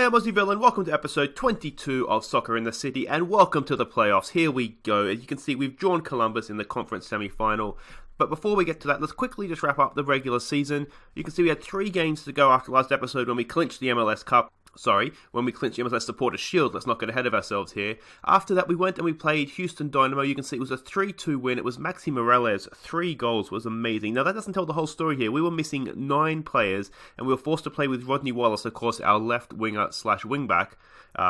I'm Aussie Villain, welcome to episode 22 of Soccer in the City, and welcome to the playoffs. Here we go. As you can see, we've drawn Columbus in the conference semi-final. But before we get to that, let's quickly just wrap up the regular season. You can see we had 3 games to go after last episode when we clinched the MLS Cup. When we clinched the MLS Supporters Shield. Let's not get ahead of ourselves here. After that, we went and we played Houston Dynamo. You can see it was a 3-2 win. It was Maxi Morales. 3 goals was amazing. Now, that doesn't tell the whole story here. We were missing 9 players, and we were forced to play with Rodney Wallace, of course, our left winger slash wingback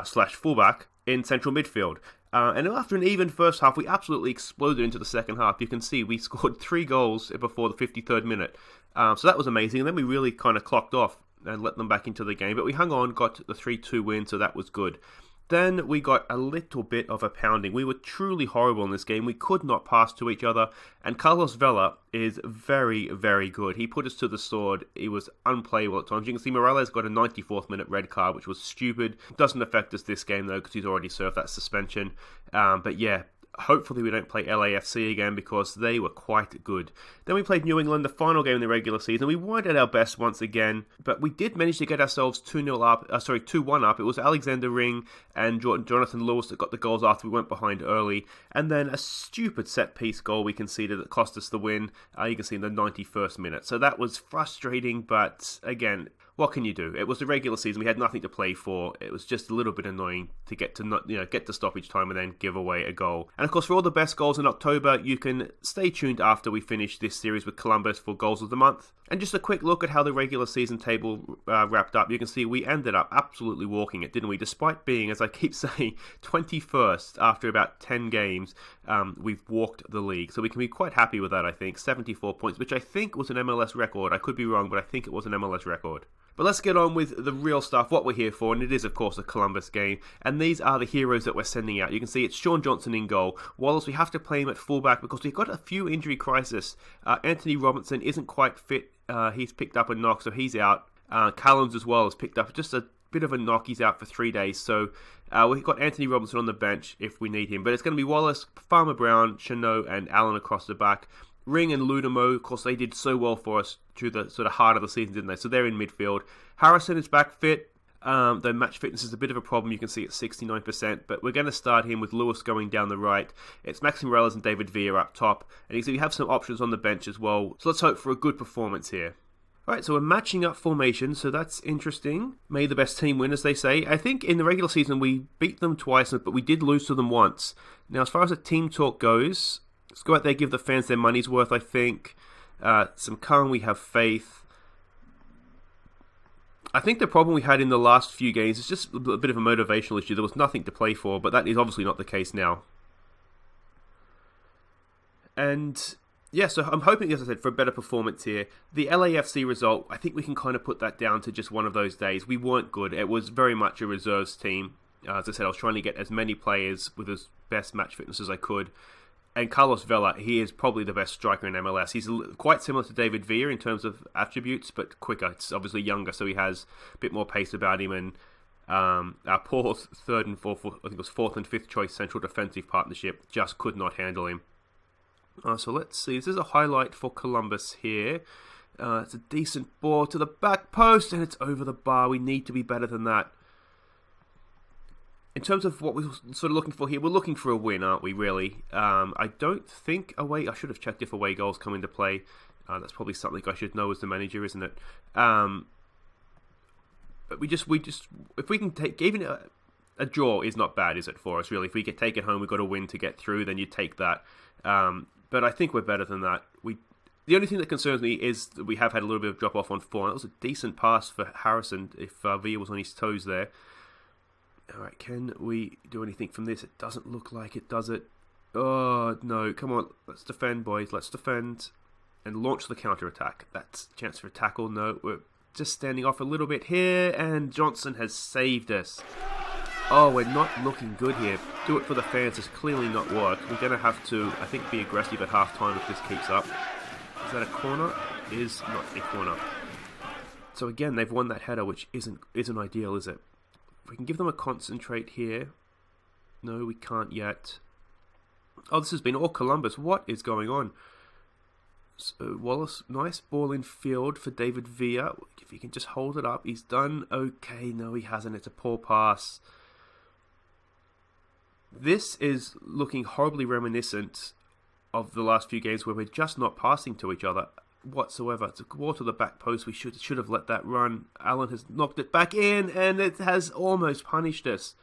slash fullback in central midfield. And after an even first half, we absolutely exploded into the second half. You can see we scored 3 goals before the 53rd minute. So that was amazing. And then we really kind of clocked off and let them back into the game. But we hung on, got the 3-2 win, so that was good. Then we got a little bit of a pounding. We were truly horrible in this game. We could not pass to each other. And Carlos Vela is very, very good. He put us to the sword. He was unplayable at times. You can see Morales got a 94th minute red card, which was stupid. Doesn't affect us this game, though, because he's already served that suspension. But yeah, hopefully we don't play LAFC again because they were quite good. Then we played New England, the final game in the regular season. We weren't at our best once again, but we did manage to get ourselves 2-1 up. It was Alexander Ring and Jonathan Lewis that got the goals after we went behind early. And then a stupid set-piece goal we conceded that cost us the win. You can see in the 91st minute. So that was frustrating, but again, what can you do? It was the regular season. We had nothing to play for. It was just a little bit annoying to get to stoppage time and then give away a goal. And of course, for all the best goals in October, you can stay tuned after we finish this series with Columbus for Goals of the Month. And just a quick look at how the regular season table wrapped up. You can see we ended up absolutely walking it, didn't we? Despite being, as I keep saying, 21st after about 10 games, we've walked the league. So we can be quite happy with that, I think. 74 points, which I think was an MLS record. I could be wrong, but I think it was an MLS record. But let's get on with the real stuff, what we're here for, and it is, of course, a Columbus game. And these are the heroes that we're sending out. You can see it's Sean Johnson in goal. Wallace, we have to play him at fullback because we've got a few injury crisis. Anthony Robinson isn't quite fit. He's picked up a knock, so he's out. Callums as well has picked up just a bit of a knock. He's out for 3 days. So we've got Anthony Robinson on the bench if we need him. But it's going to be Wallace, Farmer Brown, Chanot, and Allen across the back. Ring and Ludemo, of course, they did so well for us through the sort of heart of the season, didn't they? So they're in midfield. Harrison is back fit. Though match fitness is a bit of a problem, you can see it's 69%, but we're going to start him with Lewis going down the right. It's Maxi Morales and David Villa up top, and you can see we have some options on the bench as well, so let's hope for a good performance here. Alright, so we're matching up formation, so that's interesting. May the best team win, as they say. I think in the regular season we beat them twice, but we did lose to them once. Now, as far as the team talk goes, let's go out there, give the fans their money's worth, I think. Some calm, we have faith. I think the problem we had in the last few games is just a bit of a motivational issue. There was nothing to play for, but that is obviously not the case now. And yeah, so I'm hoping, as I said, for a better performance here. The LAFC result, I think we can kind of put that down to just one of those days. We weren't good. It was very much a reserves team. As I said, I was trying to get as many players with as best match fitness as I could. And Carlos Vela, he is probably the best striker in MLS. He's quite similar to David Villa in terms of attributes, but quicker. It's obviously younger, so he has a bit more pace about him. And our poor third and fourth, I think it was fourth and fifth choice central defensive partnership just could not handle him. So let's see. This is a highlight for Columbus here. It's a decent ball to the back post, and it's over the bar. We need to be better than that. In terms of what we're sort of looking for here, we're looking for a win, aren't we, really? I don't think away... I should have checked if away goals come into play. That's probably something I should know as the manager, isn't it? But we just... If we can take... Even a draw is not bad, is it, for us, really? If we can take it home, we've got a win to get through, then you take that. But I think we're better than that. The only thing that concerns me is that we have had a little bit of drop-off on form. That was a decent pass for Harrison if Villa was on his toes there. Alright, can we do anything from this? It doesn't look like it, does it? Oh, no. Come on. Let's defend, boys. Let's defend. And launch the counter-attack. That's a chance for a tackle. No, we're just standing off a little bit here. And Johnson has saved us. Oh, we're not looking good here. Do it for the fans has clearly not worked. We're going to have to, I think, be aggressive at half-time if this keeps up. Is that a corner? It is not a corner. So again, they've won that header, which isn't ideal, is it? If we can give them a concentrate here. No, we can't yet. Oh, this has been all Columbus. What is going on? So Wallace, nice ball in field for David Villa. If he can just hold it up, he's done okay. No, he hasn't. It's a poor pass. This is looking horribly reminiscent of the last few games where we're just not passing to each other whatsoever. It's a ball to the back post. We should have let that run. Allen has knocked it back in, and it has almost punished us.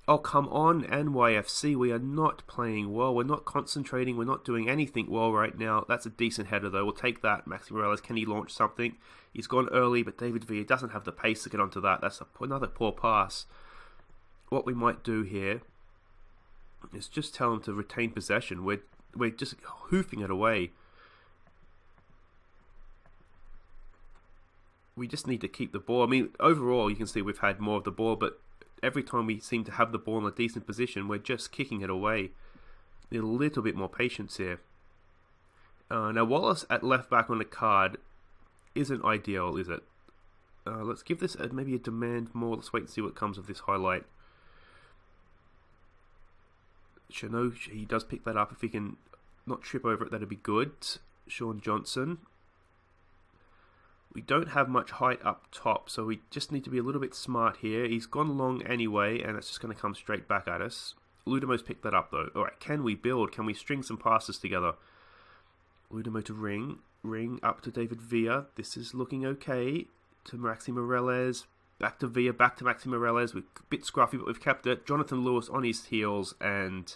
Oh, come on, NYFC. We are not playing well. We're not concentrating. We're not doing anything well right now. That's a decent header, though. We'll take that. Maxi Morales, can he launch something? He's gone early, but David Villa doesn't have the pace to get onto that. That's another poor pass. What we might do here is just tell him to retain possession. We're just hoofing it away. We just need to keep the ball. I mean, overall, you can see we've had more of the ball, but every time we seem to have the ball in a decent position, we're just kicking it away. Need a little bit more patience here. Now, Wallace at left back on the card isn't ideal, is it? Let's give this maybe a demand more. Let's wait and see what comes of this highlight. Chano, he does pick that up. If he can not trip over it, that'd be good. Sean Johnson. We don't have much height up top, so we just need to be a little bit smart here. He's gone long anyway, and it's just going to come straight back at us. Ludomo's picked that up, though. Alright, can we build? Can we string some passes together? Ludomo to Ring up to David Villa. This is looking okay. To Maxi Morales. Back to Villa, back to Maxi Morales. We're a bit scruffy, but we've kept it. Jonathan Lewis on his heels, and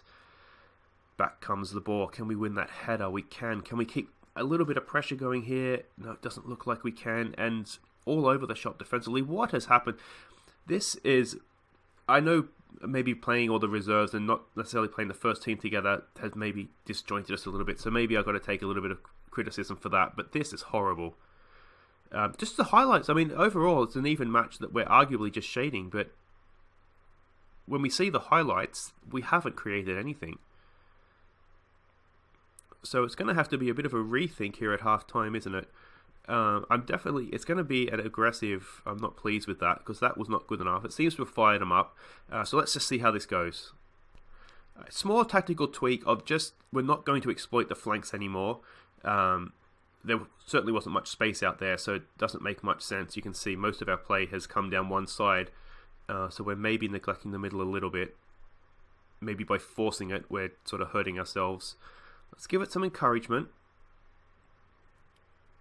back comes the ball. Can we win that header? We can. Can we keep a little bit of pressure going here? No, it doesn't look like we can. And all over the shop defensively. What has happened? This is, I know maybe playing all the reserves and not necessarily playing the first team together has maybe disjointed us a little bit. So maybe I've got to take a little bit of criticism for that. But this is horrible. Just the highlights. I mean, overall, it's an even match that we're arguably just shading. But when we see the highlights, we haven't created anything. So it's going to have to be a bit of a rethink here at half-time, isn't it? It's going to be an aggressive. I'm not pleased with that because that was not good enough. It seems to have fired them up. So let's just see how this goes. Small tactical tweak of just, we're not going to exploit the flanks anymore. There certainly wasn't much space out there, so it doesn't make much sense. You can see most of our play has come down one side. So we're maybe neglecting the middle a little bit. Maybe by forcing it, we're sort of hurting ourselves. Let's give it some encouragement.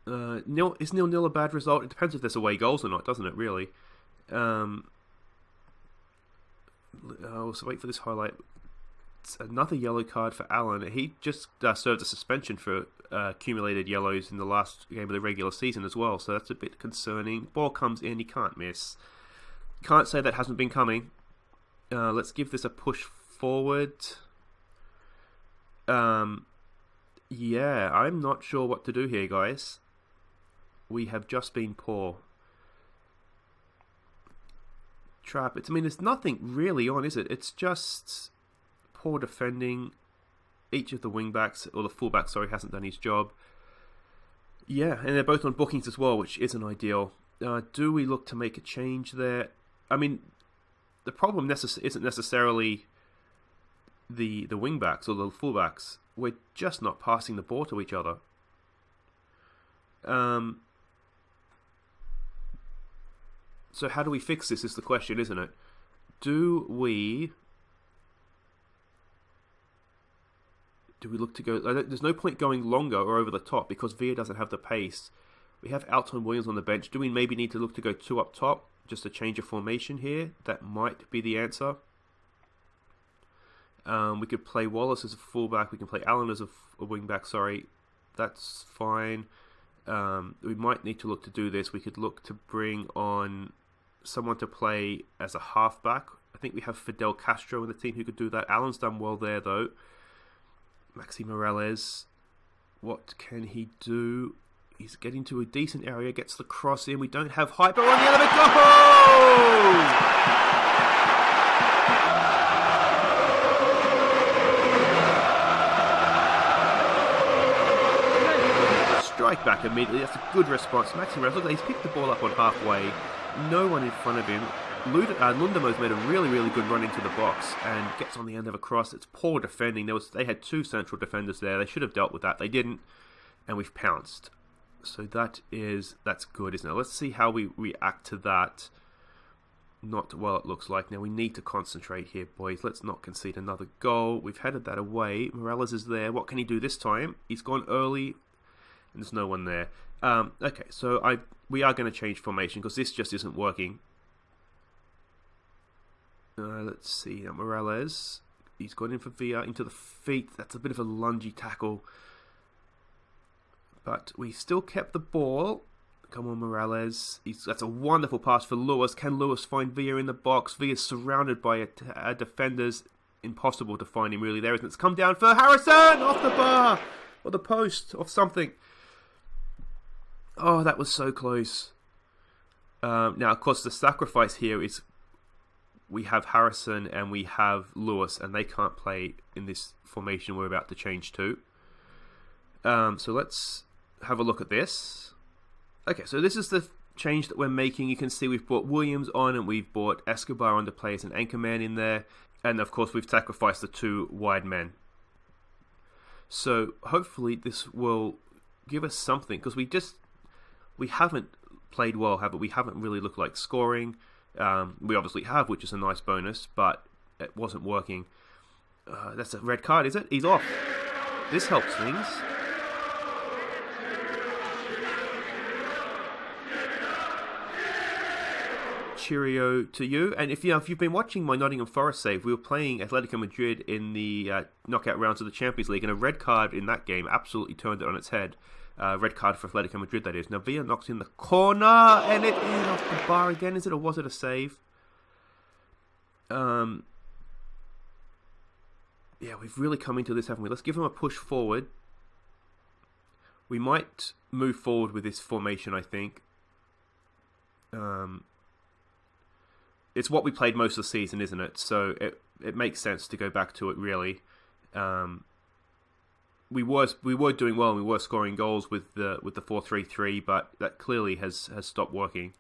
Is 0-0 a bad result? It depends if there's away goals or not, doesn't it, really? So wait for this highlight. It's another yellow card for Allen. He just served a suspension for accumulated yellows in the last game of the regular season as well, so that's a bit concerning. Ball comes in, he can't miss. Can't say that hasn't been coming. Let's give this a push forward. Yeah, I'm not sure what to do here, guys. We have just been poor. Trap. I mean, there's nothing really on, is it? It's just poor defending. Each of the wingbacks, or the fullback, sorry, hasn't done his job. Yeah, and they're both on bookings as well, which isn't ideal. Do we look to make a change there? I mean, the problem isn't necessarily the wingbacks or the fullbacks. We're just not passing the ball to each other. So how do we fix this is the question, isn't it? Do we look to go... There's no point going longer or over the top because Villa doesn't have the pace. We have Alton Williams on the bench. Do we maybe need to look to go two up top? Just to change a formation here? That might be the answer. We could play Wallace as a fullback. We can play Allen as a wingback, sorry. That's fine. We might need to look to do this. We could look to bring on someone to play as a halfback. I think we have Fidel Castro in the team who could do that. Allen's done well there, though. Maxi Morales. What can he do? He's getting to a decent area. Gets the cross in. We don't have height, but we're on the other goal! Strike back immediately. That's a good response. Maxi Morales, look, he's picked the ball up on halfway. No one in front of him. Lundamo's made a really, really good run into the box and gets on the end of a cross. It's poor defending. They had two central defenders there. They should have dealt with that. They didn't. and we've pounced. So that's good, isn't it? Let's see how we react to that. Not well, it looks like. Now we need to concentrate here, boys. Let's not concede another goal. We've headed that away. Morales is there. What can he do this time? He's gone early, and there's no one there. Okay, so we are going to change formation because this just isn't working. Let's see. Morales, he's gone in for Villa into the feet. That's a bit of a lungy tackle, but we still kept the ball. Come on, Morales. That's a wonderful pass for Lewis. Can Lewis find Villa in the box? Villa's surrounded by defenders. Impossible to find him, really. There isn't. It's come down for Harrison! Off the bar! Or the post, or something. Oh, that was so close. Now, of course, the sacrifice here is we have Harrison and we have Lewis, and they can't play in this formation we're about to change to. So let's have a look at this. Okay, so this is the change that we're making. You can see we've brought Williams on and we've brought Escobar on to play as an anchor man in there. And of course we've sacrificed the two wide men. So hopefully this will give us something, because we haven't played well, have it? We haven't really looked like scoring. We obviously have, which is a nice bonus, but it wasn't working. That's a red card, is it? He's off. This helps things. Cheerio to you. And if you've been watching my Nottingham Forest save, we were playing Atletico Madrid in the knockout rounds of the Champions League, and a red card in that game absolutely turned it on its head. Red card for Atletico Madrid, that is. Now Villa knocks in the corner, and it is off the bar again. Is it, or was it a save? Yeah, we've really come into this, haven't we? Let's give him a push forward. We might move forward with this formation, I think. It's what we played most of the season, isn't it? So it makes sense to go back to it, really. We were doing well and we were scoring goals with the 4-3-3, but that clearly has stopped working.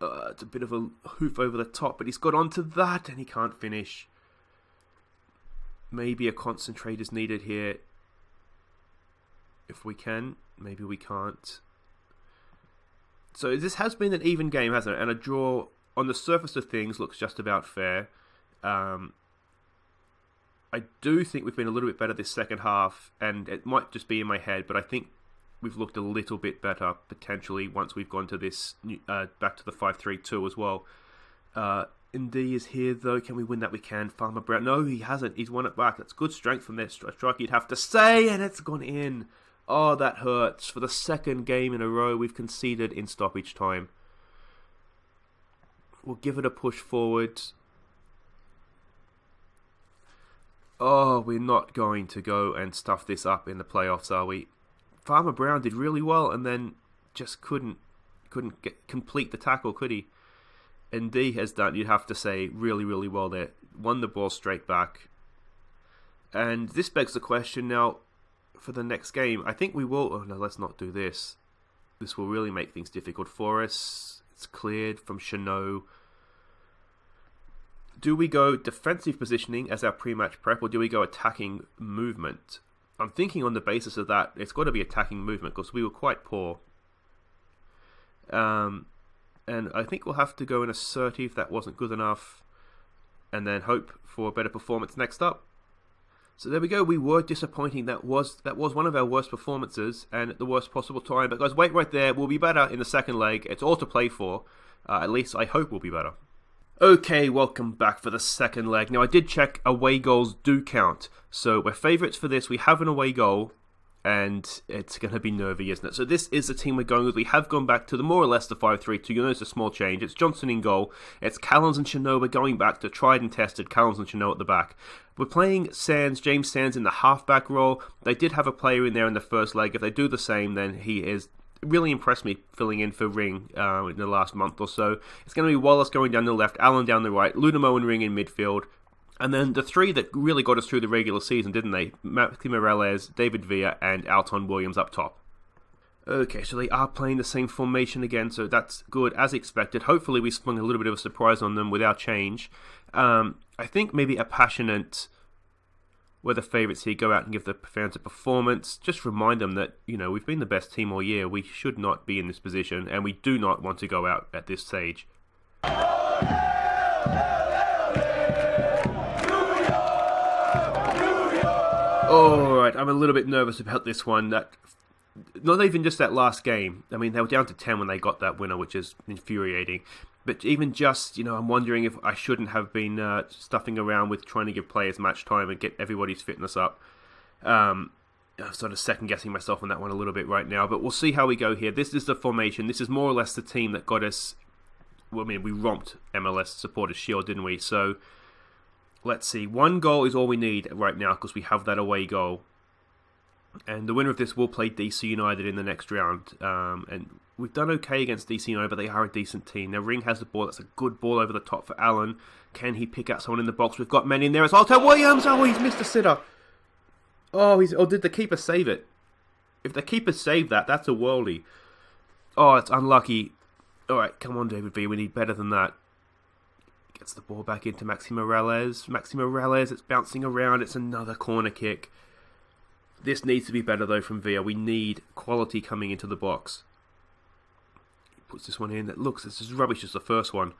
It's a bit of a hoof over the top, but he's got onto that and he can't finish. Maybe a concentrate is needed here. If we can, maybe we can't. So this has been an even game, hasn't it? And a draw on the surface of things looks just about fair. I do think we've been a little bit better this second half, and it might just be in my head, but I think we've looked a little bit better potentially once we've gone to this back to the 5-3-2 as well. Indy is here though. Can we win that? We can. Farmer Brown. No, he hasn't. He's won it back. That's good strength from their strike, you'd have to say, and it's gone in. Oh, that hurts. For the second game in a row, we've conceded in stoppage time. We'll give it a push forward. Oh, we're not going to go and stuff this up in the playoffs, are we? Farmer Brown did really well and then just couldn't complete the tackle, could he? And D has done, you'd have to say, really, really well there. Won the ball straight back. And this begs the question now, for the next game, I think we will... Oh, no, let's not do this. This will really make things difficult for us. It's cleared from Chanot. Do we go defensive positioning as our pre-match prep, or do we go attacking movement? I'm thinking on the basis of that, it's got to be attacking movement, because we were quite poor. And I think we'll have to go in assertive. That wasn't good enough. And then hope for a better performance next up. So there we go. We were disappointing. That was one of our worst performances, and at the worst possible time. But guys, wait right there. We'll be better in the second leg. It's all to play for. At least I hope we'll be better. Okay, welcome back for the second leg. Now I did check, away goals do count. So we're favourites for this. We have an away goal, and it's going to be nervy, isn't it? So this is the team we're going with. We have gone back to the more or less the 5-3-2. You know, it's a small change. It's Johnson in goal. It's Callens and Chanot. We're going back to tried and tested Callens and Chanot at the back. We're playing James Sands in the half-back role. They did have a player in there in the first leg. If they do the same, then he is really impressed me filling in for Ring in the last month or so. It's going to be Wallace going down the left, Allen down the right, Ludemo and Ring in midfield. And then the three that really got us through the regular season, didn't they? Matthew Morales, David Villa, and Alton Williams up top. Okay, so they are playing the same formation again, so that's good, as expected. Hopefully we sprung a little bit of a surprise on them with our change. I think maybe a passionate we're the favourites here. Go out and give the fans a performance. Just remind them that, we've been the best team all year. We should not be in this position, and we do not want to go out at this stage. Alright, I'm a little bit nervous about this one. Not even just that last game. I mean, they were down to 10 when they got that winner, which is infuriating. But even just, I'm wondering if I shouldn't have been stuffing around with trying to give players match time and get everybody's fitness up. I'm sort of second-guessing myself on that one a little bit right now. But we'll see how we go here. This is the formation. This is more or less the team that got us... Well, I mean, we romped MLS Supporters Shield, didn't we? So, let's see. 1 goal is all we need right now because we have that away goal. And the winner of this will play DC United in the next round. And we've done okay against DC United, but they are a decent team. Now, Ring has the ball. That's a good ball over the top for Allen. Can he pick out someone in the box? We've got men in there as well. To Williams! Oh, he's missed a sitter. Did the keeper save it? If the keeper saved that, that's a worldie. Oh, it's unlucky. Alright, come on, David V. We need better than that. Gets the ball back into Maxi Morales. It's bouncing around. It's another corner kick. This needs to be better, though, from Villa. We need quality coming into the box. He puts this one in. That looks as rubbish as the first one.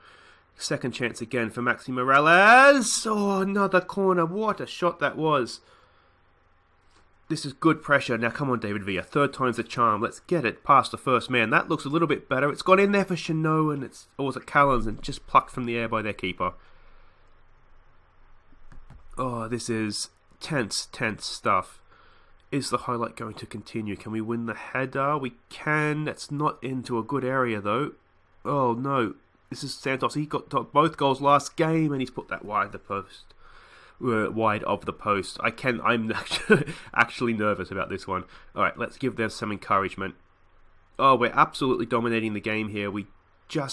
Second chance again for Maxi Morales. Oh, another corner. What a shot that was. This is good pressure. Now, come on, David Villa. Third time's the charm. Let's get it past the first man. That looks a little bit better. It's gone in there for Chanot, and it's always at Callens, and just plucked from the air by their keeper. Oh, this is tense stuff. Is the highlight going to continue? Can we win the header? We can. That's not into a good area, though. Oh, no. This is Santos. He got both goals last game, and he's put that wide of the post. I'm actually nervous about this one. Alright, let's give them some encouragement. Oh, we're absolutely dominating the game here.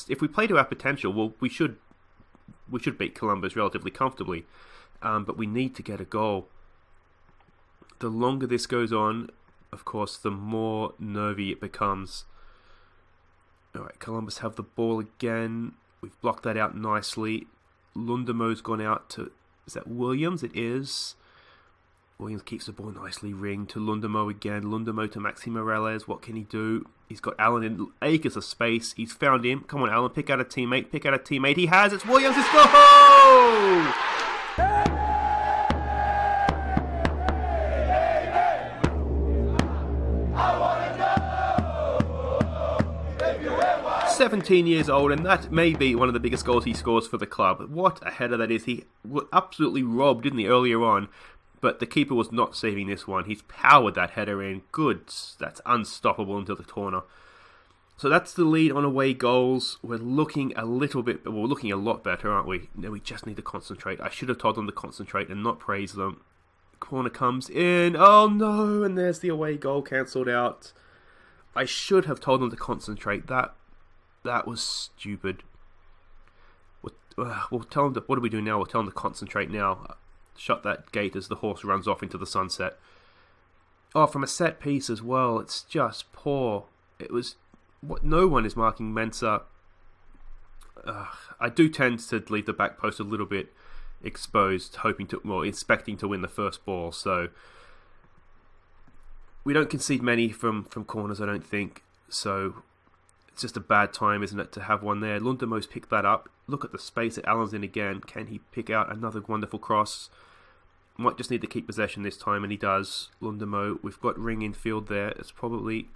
If we play to our potential, well, we should beat Columbus relatively comfortably. But we need to get a goal. The longer this goes on, of course, the more nervy it becomes. Alright, Columbus have the ball again. We've blocked that out nicely. Lundemo's gone out to... Is that Williams? It is. Williams keeps the ball nicely. Ring to Lundemo again. Lundemo to Maxi Morales. What can he do? He's got Allen in acres of space. He's found him. Come on, Allen. Pick out a teammate. He has. It's Williams. It's goal! 17 years old, and that may be one of the biggest goals he scores for the club. What a header that is. He was absolutely robbed, didn't he, earlier on, but the keeper was not saving this one. He's powered that header in. Good. That's unstoppable into the corner. So that's the lead on away goals. We're looking a lot better, aren't we? Now we just need to concentrate. I should have told them to concentrate and not praise them. Corner comes in. Oh no, and there's the away goal cancelled out. I should have told them to concentrate. That was stupid. We'll tell them what do we do now? We'll tell them to concentrate now. Shut that gate as the horse runs off into the sunset. Oh, from a set piece as well. It's just poor. It was... No one is marking Mensah. I do tend to leave the back post a little bit exposed, expecting to win the first ball. So we don't concede many from corners, I don't think. So it's just a bad time, isn't it, to have one there. Lundemo's picked that up. Look at the space that Allen's in again. Can he pick out another wonderful cross? Might just need to keep possession this time, and he does. Lundemo, we've got Ring in field there. It's probably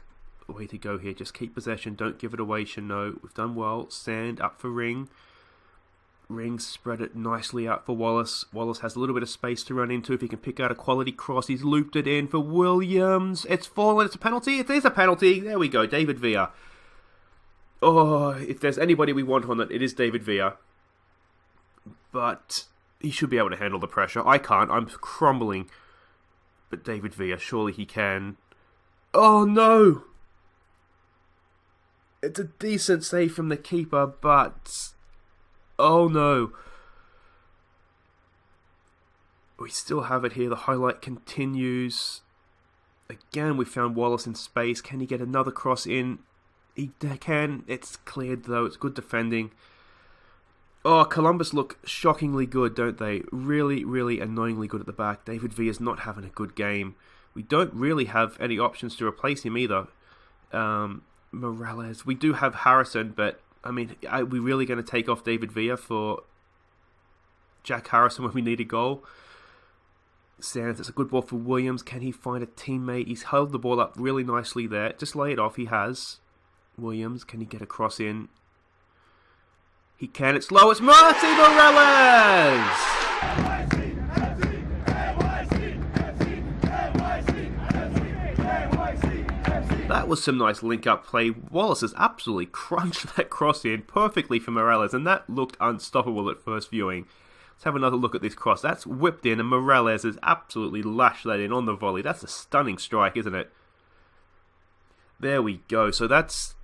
a way to go here. Just keep possession. Don't give it away, Chanot. We've done well. Sand up for Ring. Ring spread it nicely out for Wallace. Wallace has a little bit of space to run into. If he can pick out a quality cross, he's looped it in for Williams. It's fallen. It's a penalty. It is a penalty. There we go. David Villa. Oh, if there's anybody we want on it is David Villa. But he should be able to handle the pressure. I can't. I'm crumbling. But David Villa, surely he can. Oh, no! It's a decent save from the keeper, but... Oh, no. We still have it here. The highlight continues. Again, we found Wallace in space. Can he get another cross in? He can. It's cleared, though. It's good defending. Oh, Columbus look shockingly good, don't they? Really, really annoyingly good at the back. David Villa's not having a good game. We don't really have any options to replace him either. Morales. We do have Harrison, but I mean, are we really going to take off David Villa for Jack Harrison when we need a goal? Sands, it's a good ball for Williams. Can he find a teammate? He's held the ball up really nicely there. Just lay it off. He has. Williams, can he get a cross in? He can. It's low. It's Marty Morales! That was some nice link-up play. Wallace has absolutely crunched that cross in perfectly for Morales, and that looked unstoppable at first viewing. Let's have another look at this cross. That's whipped in, and Morales has absolutely lashed that in on the volley. That's a stunning strike, isn't it? There we go. So that's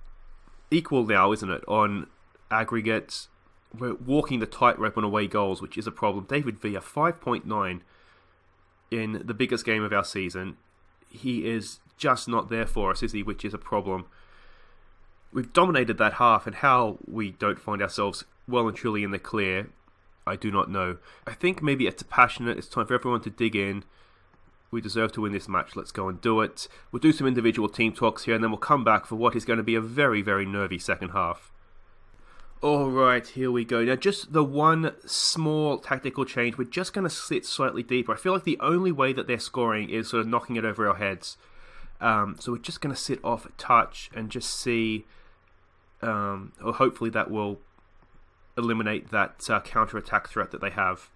equal now, isn't it, on aggregate. We're walking the tightrope on away goals, which is a problem. David Villa, 5.9 in the biggest game of our season. He is just not there for us, is he? Which is a problem. We've dominated that half, and how we don't find ourselves well and truly in the clear, I do not know. I think maybe it's passionate. It's time for everyone to dig in. We deserve to win this match. Let's go and do it. We'll do some individual team talks here, and then we'll come back for what is going to be a very, very nervy second half. Alright, here we go. Now, just the one small tactical change. We're just going to sit slightly deeper. I feel like the only way that they're scoring is sort of knocking it over our heads. So we're just going to sit off a touch and just see, or hopefully that will eliminate that counter-attack threat that they have.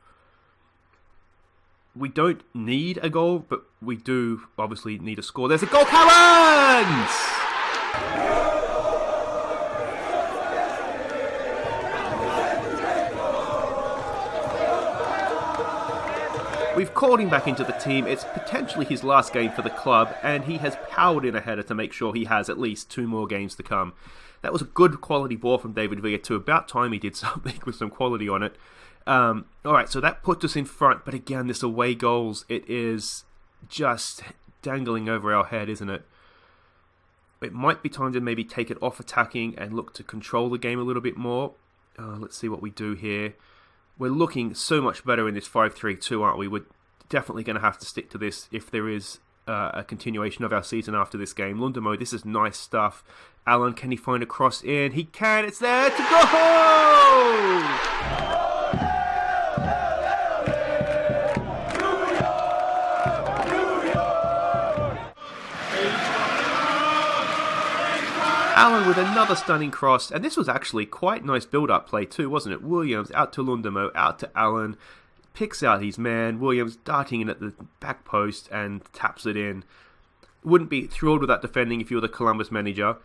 We don't need a goal, but we do obviously need a score. There's a goal, Collins! We've called him back into the team. It's potentially his last game for the club, and he has powered in a header to make sure he has at least 2 more games to come. That was a good quality ball from David Villa too. About time he did something with some quality on it. Alright, so that puts us in front, but again, this away goals, it is just dangling over our head, isn't it? It might be time to maybe take it off attacking and look to control the game a little bit more. Let's see what we do here. We're looking so much better in this 5-3-2, aren't we? We're definitely going to have to stick to this if there is a continuation of our season after this game. Lundamo, this is nice stuff. Allen, can he find a cross in? He can. It's there to go! Allen with another stunning cross, and this was actually quite nice build-up play too, wasn't it? Williams out to Lundamo, out to Allen, picks out his man, Williams darting in at the back post and taps it in. Wouldn't be thrilled with that defending if you were the Columbus manager,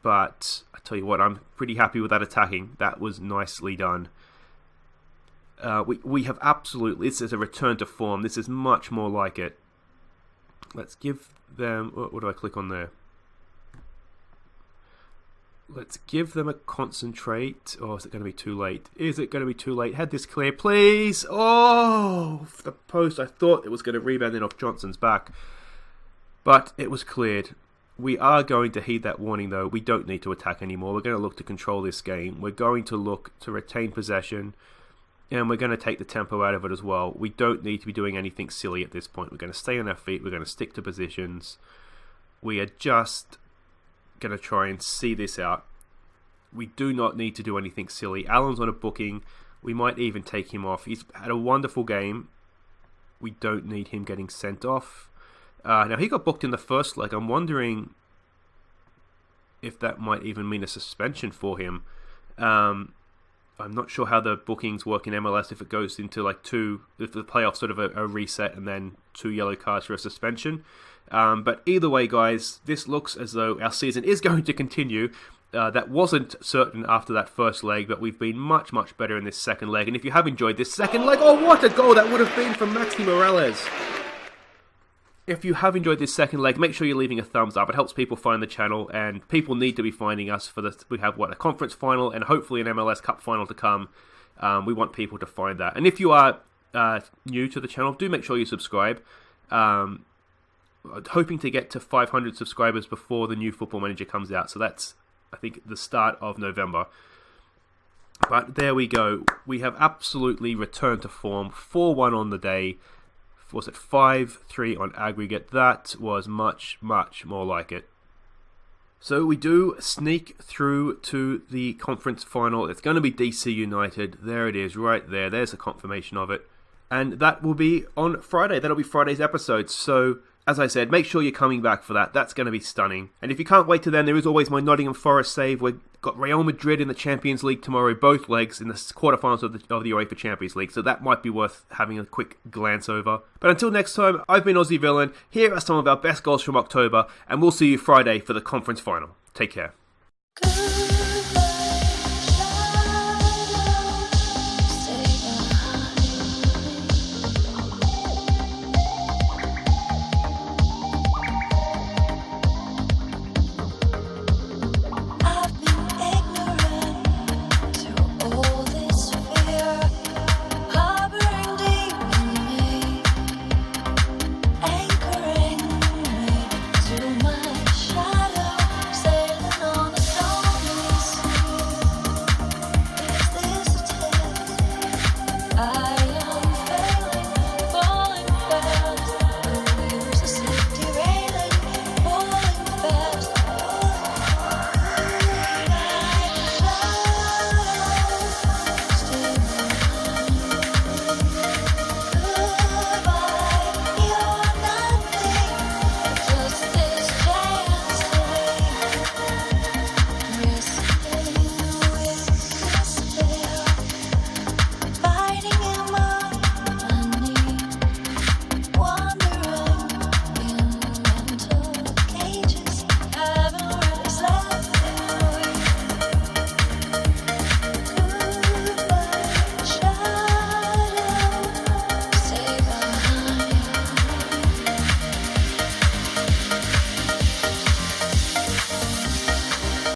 but I tell you what, I'm pretty happy with that attacking. That was nicely done. We have absolutely, this is a return to form. This is much more like it. Let's give them, what do I click on there? Let's give them a concentrate. Oh, is it going to be too late? Is it going to be too late? Head this clear, please. Oh, the post. I thought it was going to rebound in off Johnson's back. But it was cleared. We are going to heed that warning, though. We don't need to attack anymore. We're going to look to control this game. We're going to look to retain possession. And we're going to take the tempo out of it as well. We don't need to be doing anything silly at this point. We're going to stay on our feet. We're going to stick to positions. We are just going to try and see this out. We do not need to do anything silly. Allen's on a booking. We might even take him off. He's had a wonderful game. We don't need him getting sent off. Now, he got booked in the first leg. I'm wondering if that might even mean a suspension for him. I'm not sure how the bookings work in MLS, if it goes into like if the playoffs sort of a reset and then 2 yellow cards for a suspension. But either way, guys, this looks as though our season is going to continue. That wasn't certain after that first leg, but we've been much, much better in this second leg. And if you have enjoyed this second leg, oh, what a goal that would have been from Maxi Morales. If you have enjoyed this second leg, make sure you're leaving a thumbs up. It helps people find the channel, and people need to be finding us for this. We have, a conference final and hopefully an MLS Cup final to come. We want people to find that. And if you are new to the channel, do make sure you subscribe. Hoping to get to 500 subscribers before the new Football Manager comes out. So that's, I think, the start of November. But there we go. We have absolutely returned to form. 4-1 on the day. Was it 5-3 on aggregate? That was much, much more like it. So we do sneak through to the conference final. It's going to be DC United. There it is, right there. There's the confirmation of it. And that will be on Friday. That'll be Friday's episode. So, as I said, make sure you're coming back for that. That's going to be stunning. And if you can't wait till then, there is always my Nottingham Forest save. We've got Real Madrid in the Champions League tomorrow, both legs in the quarterfinals of the UEFA Champions League. So that might be worth having a quick glance over. But until next time, I've been Aussie Villain. Here are some of our best goals from October. And we'll see you Friday for the conference final. Take care.